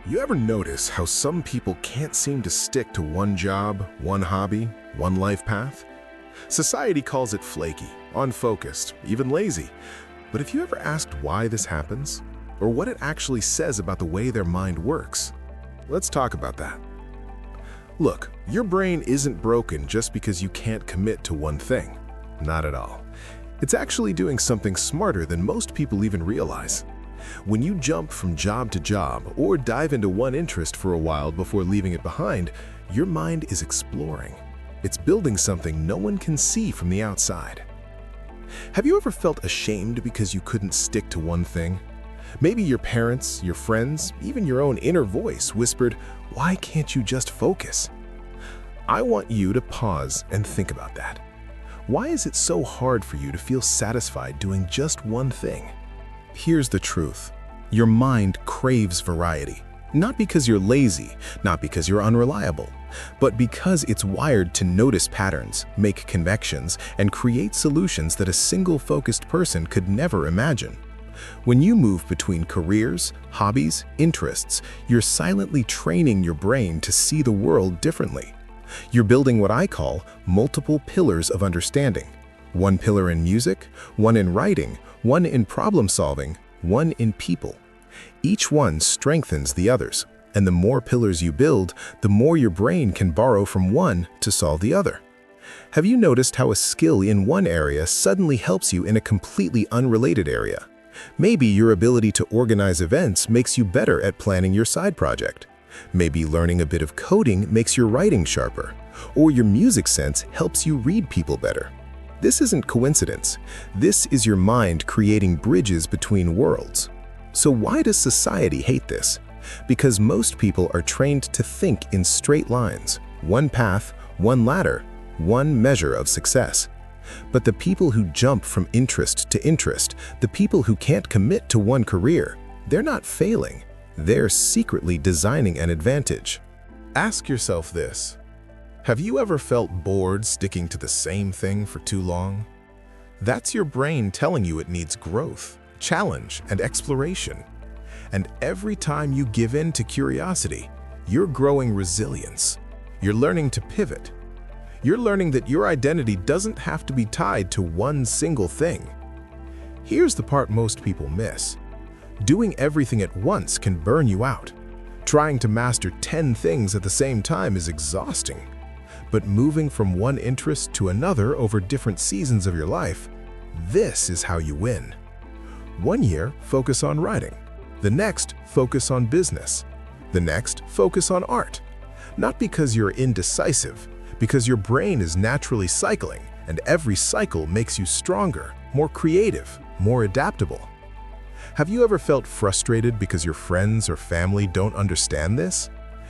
You ever notice how some people can't seem to stick to one job, one hobby, one life path? Society calls it flaky, unfocused, even lazy. But have you ever asked why this happens? Or what it actually says about the way their mind works? Let's talk about that. Look, your brain isn't broken just because you can't commit to one thing. Not at all. It's actually doing something smarter than most people even realize. When you jump from job to job or dive into one interest for a while before leaving it behind, your mind is exploring. It's building something no one can see from the outside. Have you ever felt ashamed because you couldn't stick to one thing? Maybe your parents, your friends, even your own inner voice whispered, "Why can't you just focus?" I want you to pause and think about that. Why is it so hard for you to feel satisfied doing just one thing? Here's the truth. Your mind craves variety. Not because you're lazy, not because you're unreliable, but because it's wired to notice patterns, make connections, and create solutions that a single focused person could never imagine. When you move between careers, hobbies, interests, you're silently training your brain to see the world differently. You're building what I call multiple pillars of understanding. One pillar in music, one in writing, one in problem solving, one in people. Each one strengthens the others, and the more pillars you build, the more your brain can borrow from one to solve the other. Have you noticed how a skill in one area suddenly helps you in a completely unrelated area? Maybe your ability to organize events makes you better at planning your side project. Maybe learning a bit of coding makes your writing sharper, or your music sense helps you read people better. This isn't coincidence. This is your mind creating bridges between worlds. So why does society hate this? Because most people are trained to think in straight lines, one path, one ladder, one measure of success. But the people who jump from interest to interest, the people who can't commit to one career, they're not failing. They're secretly designing an advantage. Ask yourself this. Have you ever felt bored sticking to the same thing for too long? That's your brain telling you it needs growth, challenge, and exploration. And every time you give in to curiosity, you're growing resilience. You're learning to pivot. You're learning that your identity doesn't have to be tied to one single thing. Here's the part most people miss. Doing everything at once can burn you out. Trying to master 10 things at the same time is exhausting. But moving from one interest to another over different seasons of your life, this is how you win. One year, focus on writing. The next, focus on business. The next, focus on art. Not because you're indecisive, because your brain is naturally cycling, and every cycle makes you stronger, more creative, more adaptable. Have you ever felt frustrated because your friends or family don't understand this?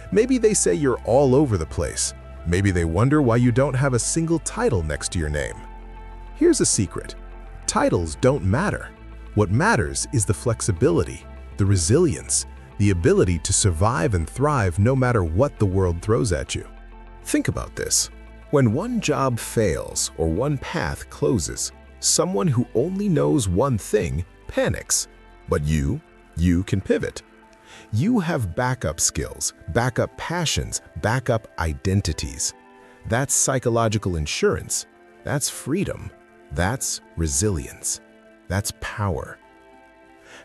Maybe they say you're all over the place. Maybe they wonder why you don't have a single title next to your name. Here's a secret. Titles don't matter. What matters is the flexibility, the resilience, the ability to survive and thrive no matter what the world throws at you. Think about this. When one job fails or one path closes, someone who only knows one thing panics. But you can pivot. You have backup skills, backup passions, backup identities. That's psychological insurance. That's freedom. That's resilience. That's power.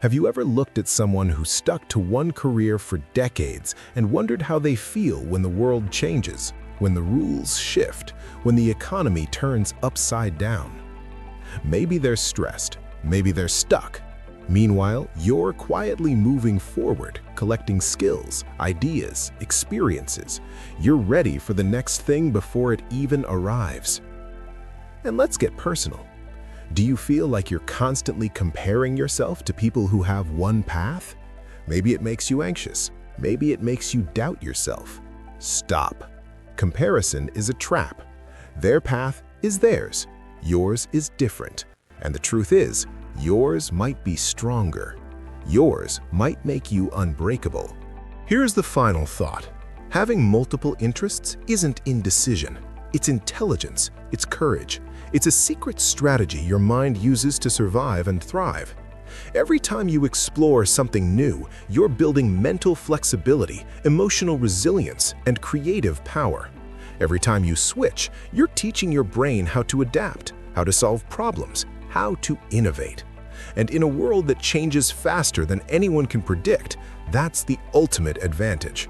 Have you ever looked at someone who stuck to one career for decades and wondered how they feel when the world changes, when the rules shift, when the economy turns upside down? Maybe they're stressed. Maybe they're stuck. Meanwhile, you're quietly moving forward, collecting skills, ideas, experiences. You're ready for the next thing before it even arrives. And let's get personal. Do you feel like you're constantly comparing yourself to people who have one path? Maybe it makes you anxious. Maybe it makes you doubt yourself. Stop. Comparison is a trap. Their path is theirs. Yours is different. And the truth is, yours might be stronger. Yours might make you unbreakable. Here's the final thought. Having multiple interests isn't indecision. It's intelligence. It's courage. It's a secret strategy your mind uses to survive and thrive. Every time you explore something new, you're building mental flexibility, emotional resilience, and creative power. Every time you switch, you're teaching your brain how to adapt, how to solve problems, how to innovate. And in a world that changes faster than anyone can predict, that's the ultimate advantage.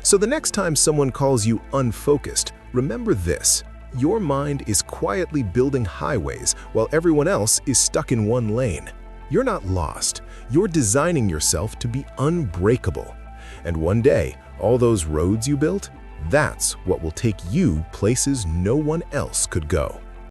So the next time someone calls you unfocused, remember this: your mind is quietly building highways while everyone else is stuck in one lane. You're not lost. You're designing yourself to be unbreakable. And one day, all those roads you built, that's what will take you places no one else could go.